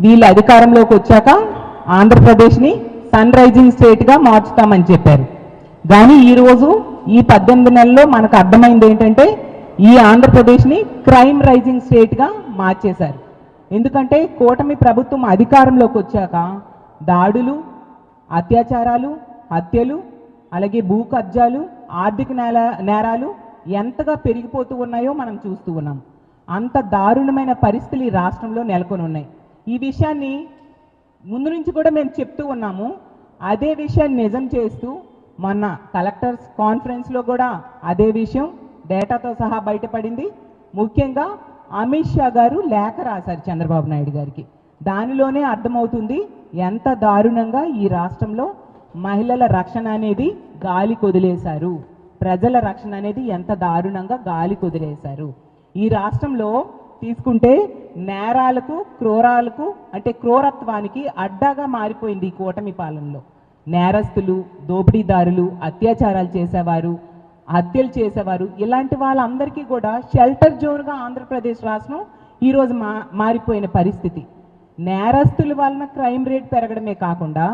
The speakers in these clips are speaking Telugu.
వీళ్ళు అధికారంలోకి వచ్చాక ఆంధ్రప్రదేశ్ని సన్ రైజింగ్ స్టేట్గా మార్చుతామని చెప్పారు. కానీ ఈరోజు ఈ 18 నెలల్లో మనకు అర్థమైంది ఏంటంటే ఈ ఆంధ్రప్రదేశ్ని క్రైమ్ రైజింగ్ స్టేట్గా మార్చేశారు. ఎందుకంటే కూటమి ప్రభుత్వం అధికారంలోకి వచ్చాక దాడులు, అత్యాచారాలు, హత్యలు, అలాగే భూ కబ్జాలు, ఆర్థిక నేరాలు ఎంతగా పెరిగిపోతూ ఉన్నాయో మనం చూస్తూ ఉన్నాం. అంత దారుణమైన పరిస్థితులు ఈ రాష్ట్రంలో నెలకొని ఉన్నాయి. ఈ విషయాన్ని ముందు నుంచి కూడా మేము చెప్తూ ఉన్నాము. అదే విషయాన్ని నిజం చేస్తూ మొన్న కలెక్టర్స్ కాన్ఫరెన్స్లో కూడా అదే విషయం డేటాతో సహా బయటపడింది. ముఖ్యంగా అమిత్ షా గారు లేఖ రాశారు చంద్రబాబు నాయుడు గారికి. దానిలోనే అర్థమవుతుంది ఎంత దారుణంగా ఈ రాష్ట్రంలో మహిళల రక్షణ అనేది గాలి కొదిలేశారు, ప్రజల రక్షణ అనేది ఎంత దారుణంగా గాలి కొదిలేశారు. ఈ రాష్ట్రంలో తీసుకుంటే నేరాలకు, క్రూరాలకు అంటే క్రూరత్వానికి అడ్డాగా మారిపోయింది ఈ కూటమి పాలనలో. నేరస్తులు, దోపిడీదారులు, అత్యాచారాలు చేసేవారు, హత్యలు చేసేవారు, ఇలాంటి వాళ్ళందరికీ కూడా షెల్టర్ జోన్గా ఆంధ్రప్రదేశ్ రాష్ట్రం ఈరోజు మారిపోయిన పరిస్థితి. నేరస్తుల వలన క్రైమ్ రేట్ పెరగడమే కాకుండా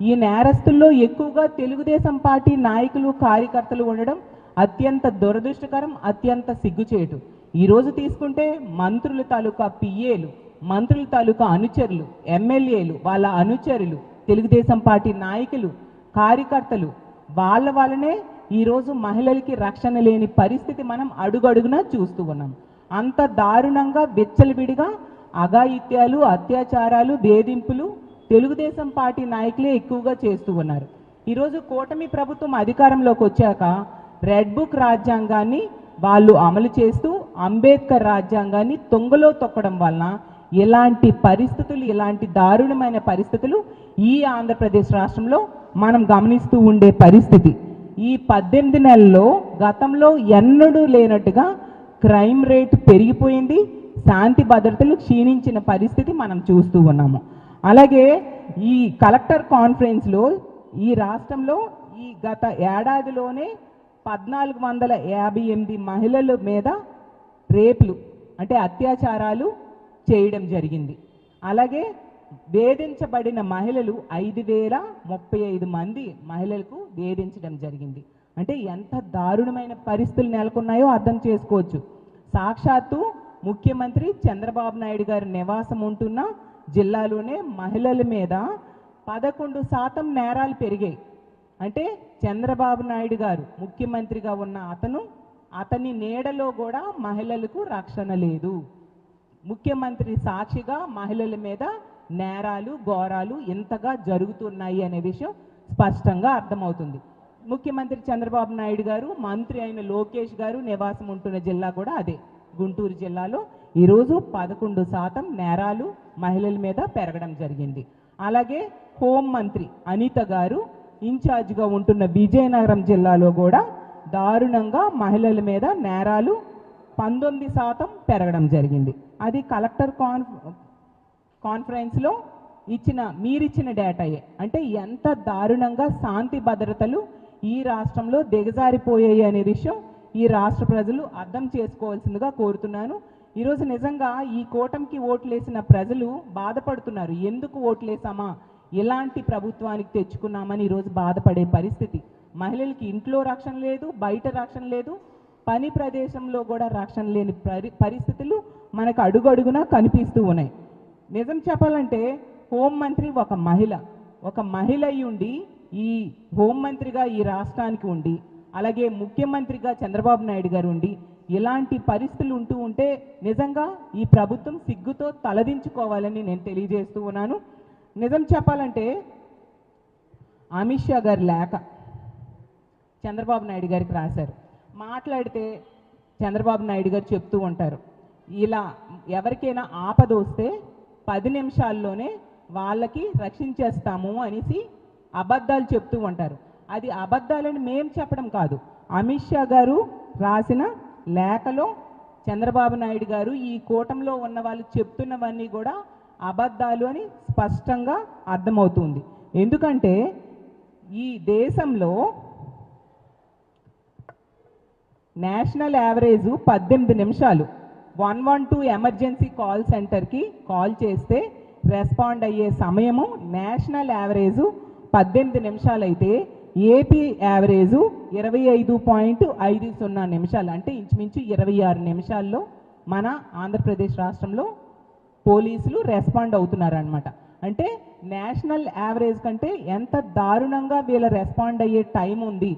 ఈ నేరస్తుల్లో ఎక్కువగా తెలుగుదేశం పార్టీ నాయకులు, కార్యకర్తలు ఉండడం అత్యంత దురదృష్టకరం, అత్యంత సిగ్గుచేటు. ఈరోజు తీసుకుంటే మంత్రుల తాలూకా పిఏలు, మంత్రుల తాలూకా అనుచరులు, ఎమ్మెల్యేలు, వాళ్ళ అనుచరులు, తెలుగుదేశం పార్టీ నాయకులు, కార్యకర్తలు వాళ్ళ వల్లనే ఈరోజు మహిళలకి రక్షణ లేని పరిస్థితి మనం అడుగడుగునా చూస్తూ ఉన్నాం. అంత దారుణంగా విచ్చలవిడిగా అఘాయిత్యాలు, అత్యాచారాలు, వేధింపులు తెలుగుదేశం పార్టీ నాయకులే ఎక్కువగా చేస్తూ ఉన్నారు. ఈరోజు కూటమి ప్రభుత్వం అధికారంలోకి వచ్చాక రెడ్ బుక్ రాజ్యాంగాన్ని వాళ్ళు అమలు చేస్తూ అంబేద్కర్ రాజ్యాంగాన్ని తొంగలో తొక్కడం వలన ఇలాంటి పరిస్థితులు, ఇలాంటి దారుణమైన పరిస్థితులు ఈ ఆంధ్రప్రదేశ్ రాష్ట్రంలో మనం గమనిస్తూ ఉండే పరిస్థితి. ఈ 18 నెలల్లో గతంలో ఎన్నడూ లేనట్టుగా క్రైమ్ రేటు పెరిగిపోయింది, శాంతి భద్రతలు క్షీణించిన పరిస్థితి మనం చూస్తూ ఉన్నాము. అలాగే ఈ కలెక్టర్ కాన్ఫరెన్స్లో ఈ రాష్ట్రంలో ఈ గత ఏడాదిలోనే 1458 మహిళల మీద రేపులు అంటే అత్యాచారాలు చేయడం జరిగింది. అలాగే వేధించబడిన మహిళలు 5035 మంది మహిళలకు వేధించడం జరిగింది. అంటే ఎంత దారుణమైన పరిస్థితులు నెలకొన్నాయో అర్థం చేసుకోవచ్చు. సాక్షాత్తు ముఖ్యమంత్రి చంద్రబాబు నాయుడు గారి నివాసం ఉంటున్న జిల్లాలోనే మహిళల మీద 11% నేరాలు పెరిగాయి. అంటే చంద్రబాబు నాయుడు గారు ముఖ్యమంత్రిగా ఉన్న అతని నీడలో కూడా మహిళలకు రక్షణ లేదు. ముఖ్యమంత్రి సాక్షిగా మహిళల మీద నేరాలు, ఘోరాలు ఇంతగా జరుగుతున్నాయి అనే విషయం స్పష్టంగా అర్థమవుతుంది. ముఖ్యమంత్రి చంద్రబాబు నాయుడు గారు, మంత్రి అయిన లోకేష్ గారు నివాసం ఉంటున్న జిల్లా కూడా అదే గుంటూరు జిల్లాలో ఈరోజు 11% నేరాలు మహిళల మీద పెరగడం జరిగింది. అలాగే హోంమంత్రి అనిత గారు ఇన్ఛార్జ్గా ఉంటున్న విజయనగరం జిల్లాలో కూడా దారుణంగా మహిళల మీద నేరాలు 19% పెరగడం జరిగింది. అది కలెక్టర్ కాన్ఫరెన్స్లో మీరిచ్చిన డేటాయే. అంటే ఎంత దారుణంగా శాంతి భద్రతలు ఈ రాష్ట్రంలో దిగజారిపోయాయి అనే విషయం ఈ రాష్ట్ర ప్రజలు అర్థం చేసుకోవాల్సిందిగా కోరుతున్నాను. ఈరోజు నిజంగా ఈ కూటమికి ఓట్లేసిన ప్రజలు బాధపడుతున్నారు. ఎందుకు ఓట్లేసామా, ఇలాంటి ప్రభుత్వానికి తెచ్చుకున్నామని ఈరోజు బాధపడే పరిస్థితి. మహిళలకి ఇంట్లో రక్షణ లేదు, బయట రక్షణ లేదు, పని ప్రదేశంలో కూడా రక్షణ లేని పరిస్థితులు మనకు అడుగడుగునా కనిపిస్తూ ఉన్నాయి. నిజం చెప్పాలంటే హోంమంత్రి ఒక మహిళ అయి ఉండి ఈ హోంమంత్రిగా ఈ రాష్ట్రానికి ఉండి, అలాగే ముఖ్యమంత్రిగా చంద్రబాబు నాయుడు గారు ఉండి ఇలాంటి పరిస్థితులు ఉంటూ ఉంటే నిజంగా ఈ ప్రభుత్వం సిగ్గుతో తలదించుకోవాలని నేను తెలియజేస్తూ ఉన్నాను. నిజం చెప్పాలంటే అమిత్ షా గారి లేఖ చంద్రబాబు నాయుడు గారికి రాశారు. మాట్లాడితే చంద్రబాబు నాయుడు గారు చెప్తూ ఉంటారు, ఇలా ఎవరికైనా ఆపద వస్తే 10 నిమిషాల్లోనే వాళ్ళకి రక్షించేస్తాము అనేసి అబద్ధాలు చెప్తూ ఉంటారు. అది అబద్ధాలని మేము చెప్పడం కాదు, అమిత్ షా గారు రాసిన లేఖలో చంద్రబాబు నాయుడు గారు ఈ కూటమిలో ఉన్న వాళ్ళు చెప్తున్నవన్నీ కూడా అబద్ధాలు అని స్పష్టంగా అర్థమవుతుంది. ఎందుకంటే ఈ దేశంలో నేషనల్ యావరేజ్ 18 నిమిషాలు 112 ఎమర్జెన్సీ కాల్ సెంటర్కి కాల్ చేస్తే రెస్పాండ్ అయ్యే సమయము నేషనల్ యావరేజు 18 నిమిషాలు అయితే ఏపీ యావరేజు 25.50 నిమిషాలు, అంటే ఇంచుమించు 26 నిమిషాల్లో మన ఆంధ్రప్రదేశ్ రాష్ట్రంలో పోలీసులు రెస్పాండ్ అవుతున్నారనమాట. అంటే నేషనల్ యావరేజ్ కంటే ఎంత దారుణంగా వీళ్ళ రెస్పాండ్ అయ్యే టైం ఉంది.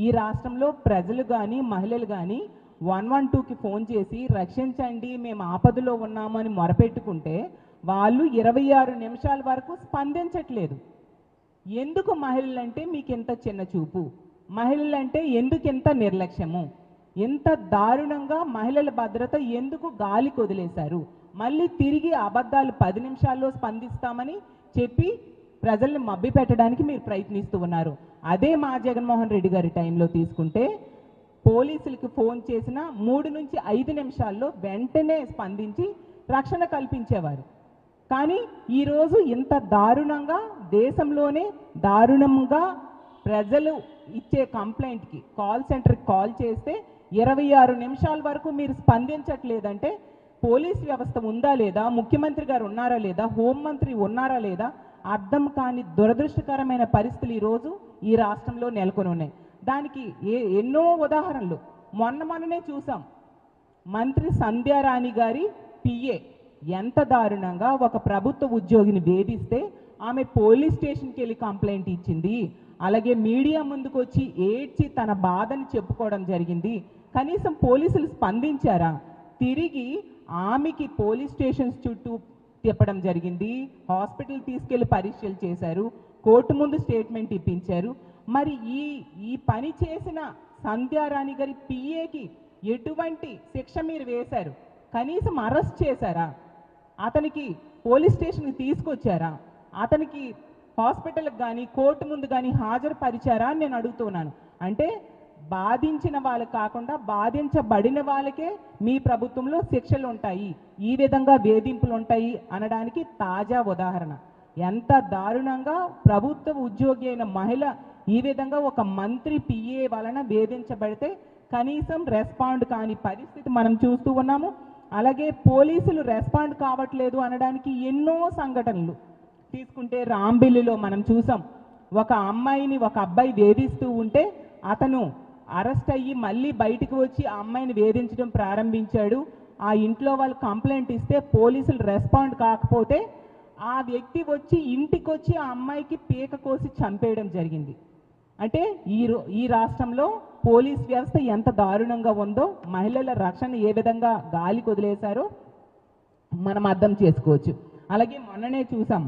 ఈ రాష్ట్రంలో ప్రజలు కానీ మహిళలు కానీ 112కి ఫోన్ చేసి రక్షించండి మేము ఆపదలో ఉన్నాము అని మొరపెట్టుకుంటే వాళ్ళు 26 నిమిషాల వరకు స్పందించట్లేదు. ఎందుకు మహిళలంటే మీకు ఎంత చిన్న చూపు, మహిళలంటే ఎందుకు ఎంత నిర్లక్ష్యము, ఎంత దారుణంగా మహిళల భద్రత ఎందుకు గాలికి వదిలేశారు, మళ్ళీ తిరిగి అబద్ధాలు 10 నిమిషాల్లో స్పందిస్తామని చెప్పి ప్రజల్ని మభ్య పెట్టడానికి మీరు ప్రయత్నిస్తూ ఉన్నారు. అదే మా జగన్మోహన్ రెడ్డి గారి టైంలో తీసుకుంటే పోలీసులకి ఫోన్ చేసిన 3 నుంచి 5 నిమిషాల్లో వెంటనే స్పందించి రక్షణ కల్పించేవారు. కానీ ఈరోజు ఇంత దారుణంగా దేశంలోనే దారుణంగా ప్రజలు ఇచ్చే కంప్లైంట్కి కాల్ సెంటర్కి కాల్ చేస్తే 26 నిమిషాల వరకు మీరు స్పందించట్లేదంటే పోలీస్ వ్యవస్థ ఉందా లేదా, ముఖ్యమంత్రి గారు ఉన్నారా లేదా, హోంమంత్రి ఉన్నారా లేదా, అర్థం కాని దురదృష్టకరమైన పరిస్థితులు ఈరోజు ఈ రాష్ట్రంలో నెలకొని ఉన్నాయి. దానికి ఎన్నో ఉదాహరణలు మొన్ననే చూసాం. మంత్రి సంధ్యారాణి గారి పిఏ ఎంత దారుణంగా ఒక ప్రభుత్వ ఉద్యోగిని వేధిస్తే ఆమె పోలీస్ స్టేషన్కి వెళ్ళి కంప్లైంట్ ఇచ్చింది. అలాగే మీడియా ముందుకు వచ్చి ఏడ్చి తన బాధని చెప్పుకోవడం జరిగింది. కనీసం పోలీసులు స్పందించారా? తిరిగి ఆమెకి పోలీస్ స్టేషన్స్ చుట్టూ తిప్పడం జరిగింది, హాస్పిటల్ తీసుకెళ్లి పరీక్షలు చేశారు, కోర్టు ముందు స్టేట్మెంట్ ఇప్పించారు. మరి ఈ పని చేసిన సంధ్యారాణి గారి పిఏకి ఎటువంటి శిక్ష మీరు వేశారు? కనీసం అరెస్ట్ చేశారా? అతనికి పోలీస్ స్టేషన్కి తీసుకొచ్చారా? అతనికి హాస్పిటల్కి కానీ కోర్టు ముందు కానీ హాజరుపరిచారా అని నేను అడుగుతున్నాను. అంటే బాధించిన వాళ్ళు కాకుండా బాధించబడిన వాళ్ళకే మీ ప్రభుత్వంలో శిక్షలు ఉంటాయి, ఈ విధంగా వేధింపులు ఉంటాయి అనడానికి తాజా ఉదాహరణ. ఎంత దారుణంగా ప్రభుత్వ ఉద్యోగి అయిన మహిళ ఈ విధంగా ఒక మంత్రి పిఏ వలన వేధించబడితే కనీసం రెస్పాండ్ కాని పరిస్థితి మనం చూస్తూ ఉన్నాము. అలాగే పోలీసులు రెస్పాండ్ కావట్లేదు అనడానికి ఎన్నో సంఘటనలు తీసుకుంటే రాంబిల్లిలో మనం చూసాం. ఒక అమ్మాయిని ఒక అబ్బాయి వేధిస్తూ ఉంటే అతను అరెస్ట్ అయ్యి మళ్ళీ బయటికి వచ్చి ఆ అమ్మాయిని వేధించడం ప్రారంభించాడు. ఆ ఇంట్లో వాళ్ళు కంప్లైంట్ ఇస్తే పోలీసులు రెస్పాండ్ కాకపోతే ఆ వ్యక్తి వచ్చి ఇంటికి వచ్చి ఆ అమ్మాయికి పీక కోసి చంపేయడం జరిగింది. అంటే ఈ రాష్ట్రంలో పోలీస్ వ్యవస్థ ఎంత దారుణంగా ఉందో, మహిళల రక్షణ ఏ విధంగా గాలికి వదిలేశారో మనం అర్థం చేసుకోవచ్చు. అలాగే మొన్ననే చూసాం,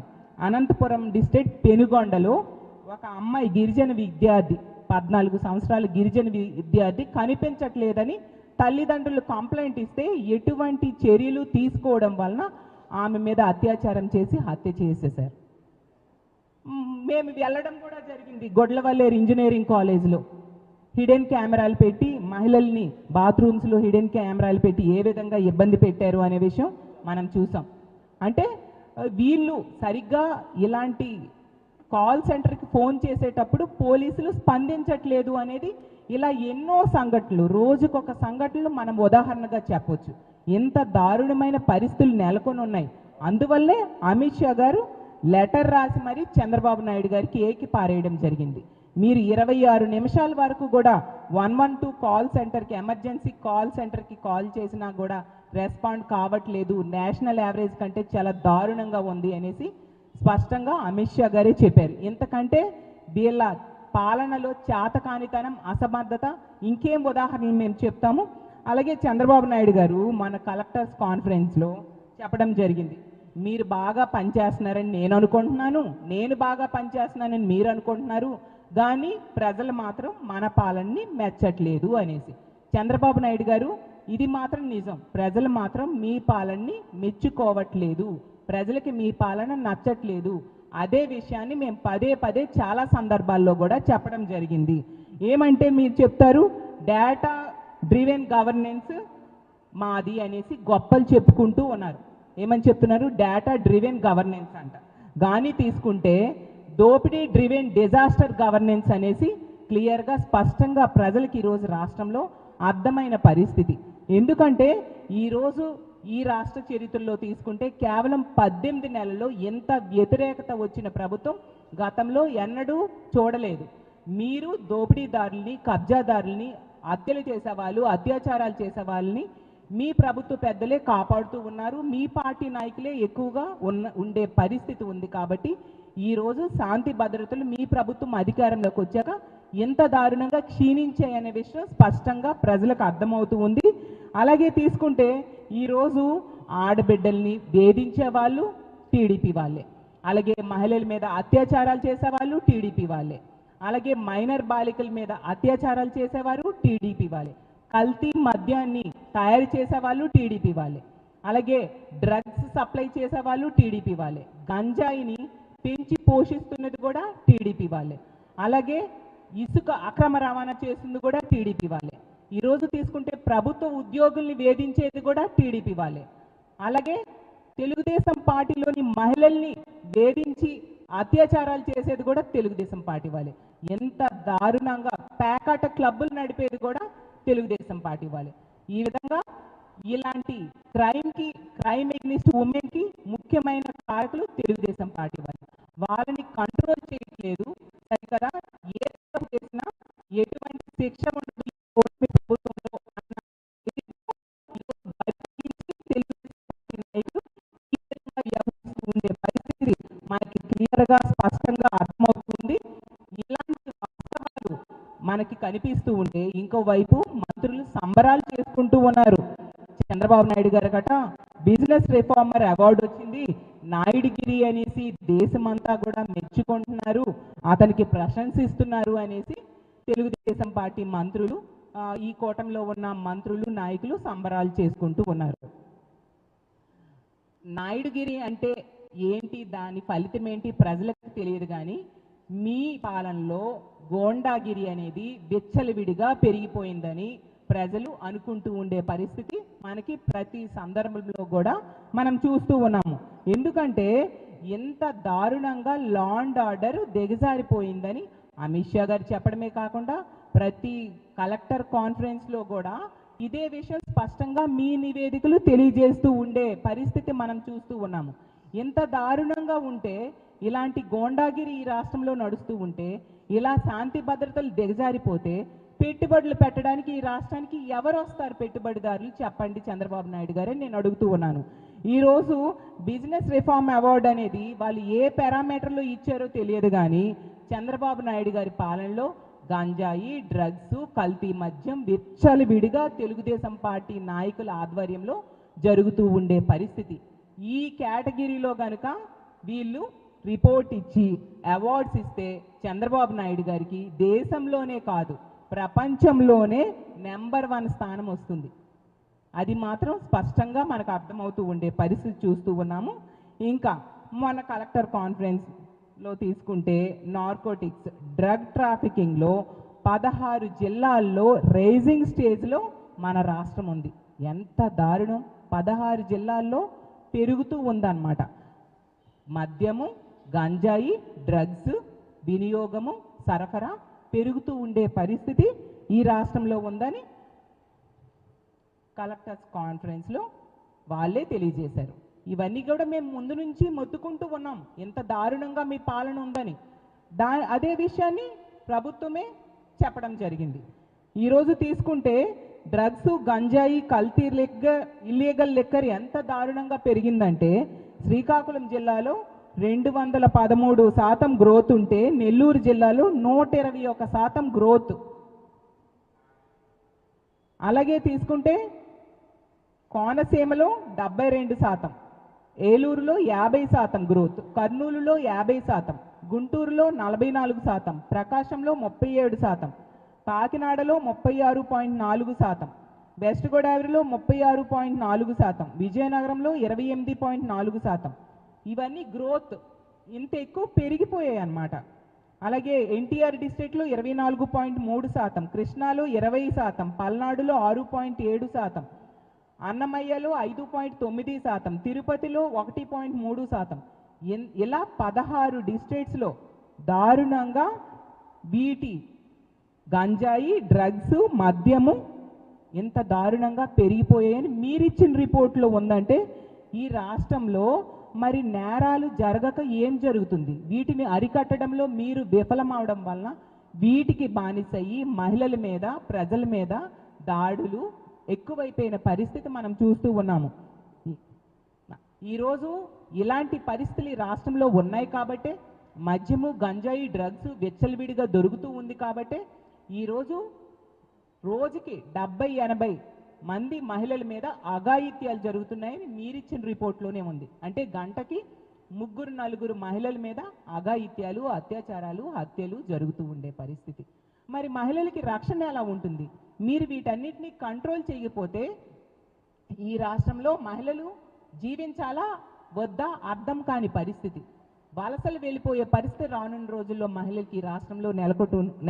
అనంతపురం డిస్ట్రిక్ట్ పెనుగొండలో ఒక అమ్మాయి గిరిజన విద్యార్థి 14 సంవత్సరాల గిరిజన విద్యార్థి కనిపించట్లేదని తల్లిదండ్రులు కంప్లైంట్ ఇస్తే ఎటువంటి చర్యలు తీసుకోవడం వలన ఆమె మీద అత్యాచారం చేసి హత్య చేసేశారు. మేము వెళ్ళడం కూడా జరిగింది. గొడ్లవల్లేరు ఇంజనీరింగ్ కాలేజ్లో హిడెన్ కెమెరాలు పెట్టి మహిళల్ని బాత్రూమ్స్లో హిడెన్ కెమెరాలు పెట్టి ఏ విధంగా ఇబ్బంది పెట్టారు అనే విషయం మనం చూసాం. అంటే వీళ్ళు సరిగ్గా ఇలాంటి కాల్ సెంటర్కి ఫోన్ చేసేటప్పుడు పోలీసులు స్పందించట్లేదు అనేది ఇలా ఎన్నో సంఘటనలు, రోజుకొక సంఘటనలు మనం ఉదాహరణగా చెప్పొచ్చు. ఎంత దారుణమైన పరిస్థితులు నెలకొని ఉన్నాయి. అందువల్లే అమిత్ షా గారు లెటర్ రాసి మరి చంద్రబాబు నాయుడు గారికి ఏకి పారేయడం జరిగింది. మీరు 26 నిమిషాల వరకు కూడా 112 కాల్ సెంటర్కి, ఎమర్జెన్సీ కాల్ సెంటర్కి కాల్ చేసినా కూడా రెస్పాండ్ కావట్లేదు, నేషనల్ యావరేజ్ కంటే చాలా దారుణంగా ఉంది అనేసి స్పష్టంగా అమిత్ షా గారే చెప్పారు. ఇంతకంటే వీళ్ళ పాలనలో చేతకానితనం, అసమర్థత ఇంకేం ఉదాహరణలు మేము చెప్తాము. అలాగే చంద్రబాబు నాయుడు గారు మన కలెక్టర్స్ కాన్ఫరెన్స్లో చెప్పడం జరిగింది, మీరు బాగా పనిచేస్తున్నారని నేను అనుకుంటున్నాను, నేను బాగా పనిచేస్తున్నానని మీరు అనుకుంటున్నారు, కానీ ప్రజలు మాత్రం మన పాలనని మెచ్చట్లేదు అనేసి. చంద్రబాబు నాయుడు గారు ఇది మాత్రం నిజం, ప్రజలు మాత్రం మీ పాలనని మెచ్చుకోవట్లేదు, ప్రజలకి మీ పాలన నచ్చట్లేదు. అదే విషయాన్ని మేము పదే పదే చాలా సందర్భాల్లో కూడా చెప్పడం జరిగింది. ఏమంటే మీరు చెప్తారు డేటా డ్రివెన్ గవర్నెన్స్ మాది అనేసి గొప్పలు చెప్పుకుంటూ ఉన్నారు. ఏమని చెప్తున్నారు? డేటా డ్రివెన్ గవర్నెన్స్ అంట. కానీ తీసుకుంటే దోపిడీ డ్రివెన్ డిజాస్టర్ గవర్నెన్స్ అనేసి క్లియర్గా స్పష్టంగా ప్రజలకి ఈరోజు రాష్ట్రంలో అర్థమైన పరిస్థితి. ఎందుకంటే ఈరోజు ఈ రాష్ట్ర చరిత్రలో తీసుకుంటే కేవలం 18 నెలల్లో ఎంత వ్యతిరేకత వచ్చిన ప్రభుత్వం గతంలో ఎన్నడూ చూడలేదు. మీరు దోపిడీదారుల్ని, కబ్జాదారుల్ని, హత్యలు చేసేవాళ్ళు, అత్యాచారాలు చేసే వాళ్ళని మీ ప్రభుత్వ పెద్దలే కాపాడుతూ ఉన్నారు. మీ పార్టీ నాయకులే ఎక్కువగా ఉండే పరిస్థితి ఉంది. కాబట్టి ఈరోజు శాంతి భద్రతలు మీ ప్రభుత్వం అధికారంలోకి వచ్చాక ఎంత దారుణంగా క్షీణించాయనే విషయం స్పష్టంగా ప్రజలకు అర్థమవుతూ ఉంది. అలాగే తీసుకుంటే ఈరోజు ఆడబిడ్డల్ని వేధించే వాళ్ళు టీడీపీ వాళ్ళే, అలాగే మహిళల మీద అత్యాచారాలు చేసేవాళ్ళు టీడీపీ వాళ్ళే, అలాగే మైనర్ బాలికల మీద అత్యాచారాలు చేసేవారు టీడీపీ వాళ్ళే, కల్తీ మద్యాన్ని తయారు చేసేవాళ్ళు టీడీపీ వాళ్ళే, అలాగే డ్రగ్స్ సప్లై చేసేవాళ్ళు టీడీపీ వాళ్ళే, గంజాయిని పెంచి పోషిస్తున్నది కూడా టీడీపీ వాళ్ళే, అలాగే ఇసుక అక్రమ రవాణా చేస్తుంది కూడా టీడీపీ వాళ్ళే. ఈరోజు తీసుకుంటే ప్రభుత్వ ఉద్యోగుల్ని వేధించేది కూడా టీడీపీ వాళ్ళే. అలాగే తెలుగుదేశం పార్టీలోని మహిళల్ని వేధించి అత్యాచారాలు చేసేది కూడా తెలుగుదేశం పార్టీ వాళ్ళే. ఎంత దారుణంగా పేకాట క్లబ్బులు నడిపేది కూడా తెలుగుదేశం పార్టీ వాళ్ళే. ఈ విధంగా ఇలాంటి క్రైమ్ ఎగ్నిస్ట్ ఉమెన్కి ముఖ్యమైన కారకులు తెలుగుదేశం పార్టీ వాళ్ళు. వాళ్ళని కంట్రోల్ చేయట్లేదు సరికదా. ఏ తప్పు చేసినా ఎటువంటి శిక్ష ఉండదు ప్రభుత్వంలో ఉండే పరిస్థితి మనకి క్లియర్గా స్పష్టంగా అర్థమవుతుంది. ఇలాంటి వాస్తవాలు మనకి కనిపిస్తూ ఉంటే ఇంకోవైపు మంత్రులు సంబరాలు చేసుకుంటూ ఉన్నారు. చంద్రబాబు నాయుడు గారు గట బిజినెస్ రిఫార్మర్ అవార్డు వచ్చింది, నాయుడుగిరి అనేసి దేశమంతా కూడా మెచ్చుకుంటున్నారు, అతనికి ప్రశంసిస్తున్నారు అనేసి తెలుగుదేశం పార్టీ మంత్రులు, ఈ కూటమిలో ఉన్న మంత్రులు నాయకులు సంబరాలు చేసుకుంటూ ఉన్నారు. నాయుడుగిరి అంటే ఏంటి, దాని ఫలితం ఏంటి ప్రజలకు తెలియదు. కానీ మీ పాలనలో గోండాగిరి అనేది విచ్చలవిడిగా పెరిగిపోయిందని ప్రజలు అనుకుంటూ ఉండే పరిస్థితి మనకి ప్రతి సందర్భంలో కూడా మనం చూస్తూ ఉన్నాము. ఎందుకంటే ఎంత దారుణంగా లా అండ్ ఆర్డర్ దిగజారిపోయిందని అమిత్ షా గారు చెప్పడమే కాకుండా ప్రతి కలెక్టర్ కాన్ఫరెన్స్లో కూడా ఇదే విషయం స్పష్టంగా మీ నివేదికలు తెలియజేస్తూ ఉండే పరిస్థితి మనం చూస్తూ ఉన్నాము. ఎంత దారుణంగా ఉంటే ఇలాంటి గోండాగిరి ఈ రాష్ట్రంలో నడుస్తూ ఉంటే, ఇలా శాంతి భద్రతలు దిగజారిపోతే పెట్టుబడులు పెట్టడానికి ఈ రాష్ట్రానికి ఎవరు వస్తారు పెట్టుబడిదారులు చెప్పండి చంద్రబాబు నాయుడు గారే నేను అడుగుతూ ఉన్నాను. ఈరోజు బిజినెస్ రిఫార్మ్ అవార్డు అనేది వాళ్ళు ఏ పారామీటర్లో ఇచ్చారో తెలియదు. కానీ చంద్రబాబు నాయుడు గారి పాలనలో గంజాయి, డ్రగ్స్, కల్తీ మద్యం విచ్చలవిడిగా తెలుగుదేశం పార్టీ నాయకుల ఆధ్వర్యంలో జరుగుతూ ఉండే పరిస్థితి. ఈ కేటగిరీలో కనుక వీళ్ళు రిపోర్ట్ ఇచ్చి అవార్డ్స్ ఇస్తే చంద్రబాబు నాయుడు గారికి దేశంలోనే కాదు ప్రపంచంలోనే నెంబర్ 1 స్థానం వస్తుంది. అది మాత్రం స్పష్టంగా మనకు అర్థమవుతూ ఉండే పరిస్థితి చూస్తూ ఉన్నాము. ఇంకా మన కలెక్టర్ కాన్ఫరెన్స్లో తీసుకుంటే నార్కోటిక్స్ డ్రగ్ ట్రాఫికింగ్లో 16 జిల్లాల్లో రైజింగ్ స్టేజ్లో మన రాష్ట్రం ఉంది. ఎంత దారుణం, 16 జిల్లాల్లో పెరుగుతూ ఉందన్నమాట. మద్యము, గంజాయి, డ్రగ్స్ వినియోగము, సరఫరా పెరుగుతూ ఉండే పరిస్థితి ఈ రాష్ట్రంలో ఉందని కలెక్టర్స్ కాన్ఫరెన్స్లో వాళ్ళే తెలియజేశారు. ఇవన్నీ కూడా మేము ముందు నుంచి మొత్తుకుంటూ ఉన్నాం ఎంత దారుణంగా మీ పాలన ఉందని. అదే విషయాన్ని ప్రభుత్వమే చెప్పడం జరిగింది. ఈరోజు తీసుకుంటే డ్రగ్స్, గంజాయి, కల్తీ ఇల్లీగల్ లిక్కర్ ఎంత దారుణంగా పెరిగిందంటే శ్రీకాకుళం జిల్లాలో 213% గ్రోత్ ఉంటే నెల్లూరు జిల్లాలో 121% గ్రోత్. అలాగే తీసుకుంటే కోనసీమలో 72%, ఏలూరులో 50% గ్రోత్, కర్నూలులో 50%, గుంటూరులో 44%, ప్రకాశంలో 37%, కాకినాడలో 36.4%, వెస్ట్ గోదావరిలో 36.4%, విజయనగరంలో 28.4%. ఇవన్నీ గ్రోత్ ఇంత ఎక్కువ పెరిగిపోయాయి అన్నమాట. అలాగే ఎన్టీఆర్ డిస్ట్రిక్ట్లో 24.3%, కృష్ణాలో 20%, పల్నాడులో 6.7%, అన్నమయ్యలో 5.9%, తిరుపతిలో 1.3%. ఇలా 16 డిస్ట్రిక్ట్స్లో దారుణంగా వీటి గంజాయి, డ్రగ్స్, మద్యము ఎంత దారుణంగా పెరిగిపోయాయని మీరిచ్చిన రిపోర్ట్లో ఉందంటే ఈ రాష్ట్రంలో మరి నేరాలు జరగక ఏం జరుగుతుంది? వీటిని అరికట్టడంలో మీరు విఫలమవడం వలన వీటికి బానిసయ్యి మహిళల మీద, ప్రజల మీద దాడులు ఎక్కువైపోయిన పరిస్థితి మనం చూస్తూ ఉన్నాము. ఈరోజు ఇలాంటి పరిస్థితులు ఈ రాష్ట్రంలో ఉన్నాయి కాబట్టే మద్యము, గంజాయి, డ్రగ్స్ విచ్చలవిడిగా దొరుకుతూ ఉంది కాబట్టే ఈరోజు రోజుకి 70-80 మంది మహిళల మీద అఘాయిత్యాలు జరుగుతున్నాయని మీరిచ్చిన రిపోర్ట్లోనే ఉంది. అంటే గంటకి 3-4 మహిళల మీద అఘాయిత్యాలు, అత్యాచారాలు, హత్యలు జరుగుతూ ఉండే పరిస్థితి. మరి మహిళలకి రక్షణ ఎలా ఉంటుంది? మీరు వీటన్నిటిని కంట్రోల్ చేయకపోతే ఈ రాష్ట్రంలో మహిళలు జీవించాలా వద్దా అర్థం కాని పరిస్థితి. వలసలు వెళ్ళిపోయే పరిస్థితి రానున్న రోజుల్లో మహిళలకి రాష్ట్రంలో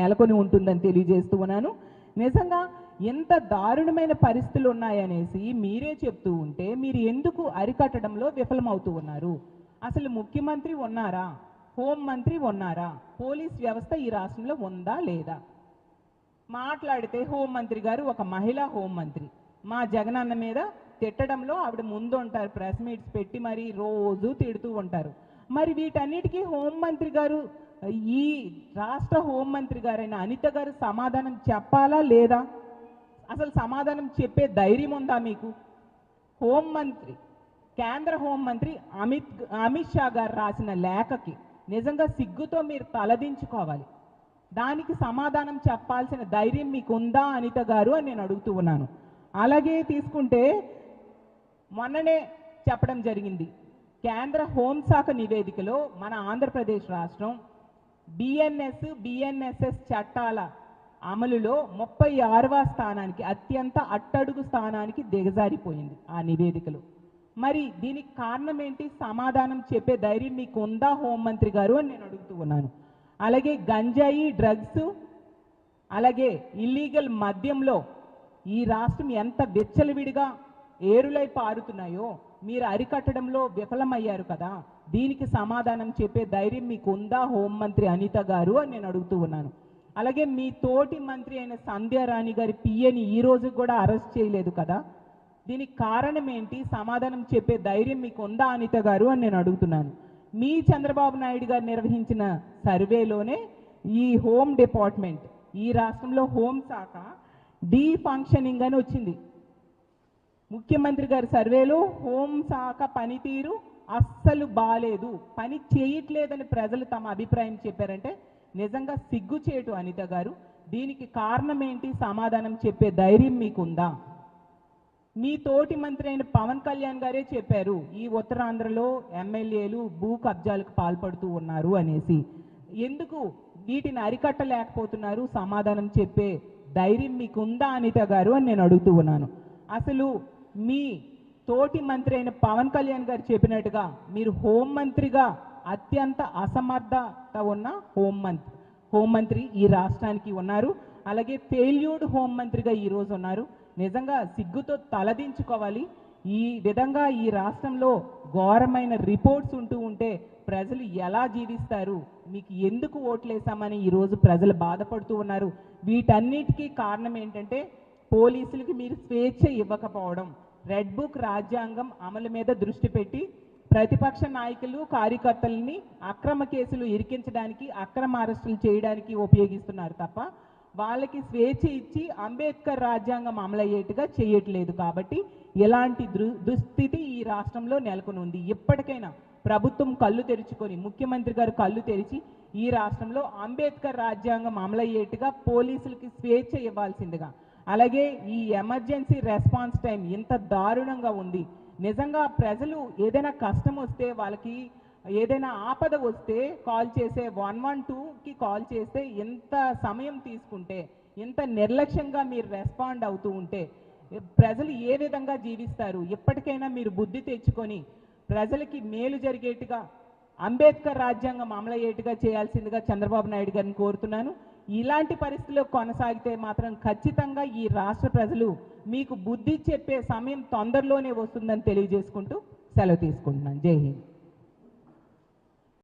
నెలకొని ఉంటుందని తెలియజేస్తూ ఉన్నాను. నిజంగా ఎంత దారుణమైన పరిస్థితులు ఉన్నాయనేసి మీరే చెప్తూ ఉంటే మీరు ఎందుకు అరికట్టడంలో విఫలమవుతూ ఉన్నారు? అసలు ముఖ్యమంత్రి ఉన్నారా? హోంమంత్రి ఉన్నారా? పోలీస్ వ్యవస్థ ఈ రాష్ట్రంలో ఉందా లేదా? మాట్లాడితే హోంమంత్రి గారు ఒక మహిళా హోంమంత్రి మా జగనన్న మీద తిట్టడంలో ఆవిడ ముందు ఉంటారు, ప్రెస్ మీట్స్ పెట్టి మరి రోజు తిడుతూ ఉంటారు. మరి వీటన్నిటికీ హోంమంత్రి గారు, ఈ రాష్ట్ర హోంమంత్రి గారైన అనిత గారు సమాధానం చెప్పాలా లేదా? అసలు సమాధానం చెప్పే ధైర్యం ఉందా మీకు? హోంమంత్రి, కేంద్ర హోంమంత్రి అమిత్ షా గారు రాసిన లేఖకి నిజంగా సిగ్గుతో మీరు తలదించుకోవాలి. దానికి సమాధానం చెప్పాల్సిన ధైర్యం మీకు ఉందా అనిత గారు అని నేను అడుగుతూ ఉన్నాను. అలాగే తీసుకుంటే మొన్ననే చెప్పడం జరిగింది, కేంద్ర హోంశాఖ నివేదికలో మన ఆంధ్రప్రదేశ్ రాష్ట్రం బిఎన్ఎస్ఎస్ చట్టాల అమలులో 36వ స్థానానికి, అత్యంత అట్టడుగు స్థానానికి దిగజారిపోయింది ఆ నివేదికలో. మరి దీనికి కారణం ఏంటి? సమాధానం చెప్పే ధైర్యం మీకు ఉందా హోంమంత్రి గారు అని నేను అడుగుతూ ఉన్నాను. అలాగే గంజాయి, డ్రగ్స్, అలాగే ఇల్లీగల్ మద్యంలో ఈ రాష్ట్రం ఎంత విచ్చలవిడిగా ఏరులై పారుతున్నాయో మీరు అరికట్టడంలో విఫలమయ్యారు కదా. దీనికి సమాధానం చెప్పే ధైర్యం మీకు ఉందా హోంమంత్రి అనిత గారు అని నేను అడుగుతూ ఉన్నాను. అలాగే మీ తోటి మంత్రి అయిన సంధ్యారాణి గారి పిఏని ఈ రోజు కూడా అరెస్ట్ చేయలేదు కదా. దీనికి కారణం ఏంటి? సమాధానం చెప్పే ధైర్యం మీకు ఉందా అనిత గారు అని నేను అడుగుతున్నాను. మీ చంద్రబాబు నాయుడు గారు నిర్వహించిన సర్వేలోనే ఈ హోమ్ డిపార్ట్మెంట్, ఈ రాష్ట్రంలో హోంశాఖ డీఫంక్షనింగ్ అని వచ్చింది. ముఖ్యమంత్రి గారి సర్వేలో హోంశాఖ పనితీరు అస్సలు బాలేదు, పని చేయట్లేదని ప్రజలు తమ అభిప్రాయం చెప్పారంటే నిజంగా సిగ్గుచేటు అనిత గారు. దీనికి కారణం ఏంటి? సమాధానం చెప్పే ధైర్యం మీకుందా? మీ తోటి మంత్రి అయిన పవన్ కళ్యాణ్ గారే చెప్పారు, ఈ ఉత్తరాంధ్రలో ఎమ్మెల్యేలు భూ కబ్జాలకు పాల్పడుతూ ఉన్నారు అనేసి. ఎందుకు వీటిని అరికట్టలేకపోతున్నారు? సమాధానం చెప్పే ధైర్యం మీకుందా అనిత గారు అని నేను అడుగుతూ ఉన్నాను. అసలు మీ తోటి మంత్రి అయిన పవన్ కళ్యాణ్ గారు చెప్పినట్టుగా మీరు హోంమంత్రిగా అత్యంత అసమర్థత ఉన్న హోంమంత్రి ఈ రాష్ట్రానికి ఉన్నారు. అలాగే ఫెయిల్యూర్డ్ హోంమంత్రిగా ఈరోజు ఉన్నారు. నిజంగా సిగ్గుతో తలదించుకోవాలి. ఈ విధంగా ఈ రాష్ట్రంలో ఘోరమైన రిపోర్ట్స్ ఉంటూ ఉంటే ప్రజలు ఎలా జీవిస్తారు? మీకు ఎందుకు ఓట్లేసామని ఈరోజు ప్రజలు బాధపడుతూ ఉన్నారు. వీటన్నిటికీ కారణం ఏంటంటే పోలీసులకి మీరు స్వేచ్ఛ ఇవ్వకపోవడం, రెడ్ బుక్ రాజ్యాంగం అమలు మీద దృష్టి పెట్టి ప్రతిపక్ష నాయకులు, కార్యకర్తలని అక్రమ కేసులు ఇరికించడానికి, అక్రమ అరెస్టులు చేయడానికి ఉపయోగిస్తున్నారు తప్ప వాళ్ళకి స్వేచ్ఛ ఇచ్చి అంబేద్కర్ రాజ్యాంగం అమలయ్యేట్టుగా చేయట్లేదు. కాబట్టి ఇలాంటి దుస్థితి ఈ రాష్ట్రంలో నెలకొని ఉంది. ఇప్పటికైనా ప్రభుత్వం కళ్ళు తెరుచుకొని, ముఖ్యమంత్రి గారు కళ్ళు తెరిచి ఈ రాష్ట్రంలో అంబేద్కర్ రాజ్యాంగం అమలయ్యేట్టుగా పోలీసులకి స్వేచ్ఛ ఇవ్వాల్సిందిగా, అలాగే ఈ ఎమర్జెన్సీ రెస్పాన్స్ టైం ఇంత దారుణంగా ఉంది. నిజంగా ప్రజలు ఏదైనా కష్టం వస్తే, వాళ్ళకి ఏదైనా ఆపద వస్తే కాల్ చేసే 112కి కాల్ చేస్తే ఎంత సమయం తీసుకుంటే, ఎంత నిర్లక్ష్యంగా మీరు రెస్పాండ్ అవుతూ ఉంటే ప్రజలు ఏ విధంగా జీవిస్తారు? ఇప్పటికైనా మీరు బుద్ధి తెచ్చుకొని ప్రజలకి మేలు జరిగేట్టుగా అంబేద్కర్ రాజ్యాంగం అమలయ్యేట్టుగా చేయాల్సిందిగా చంద్రబాబు నాయుడు గారిని కోరుతున్నాను. ఇలాంటి పరిస్థితుల్లో కొనసాగితే మాత్రం ఖచ్చితంగా ఈ రాష్ట్ర ప్రజలు మీకు బుద్ధి చెప్పే సమయం తొందరలోనే వస్తుందని తెలియజేసుకుంటూ సెలవు తీసుకుంటున్నాను. జై హింద్.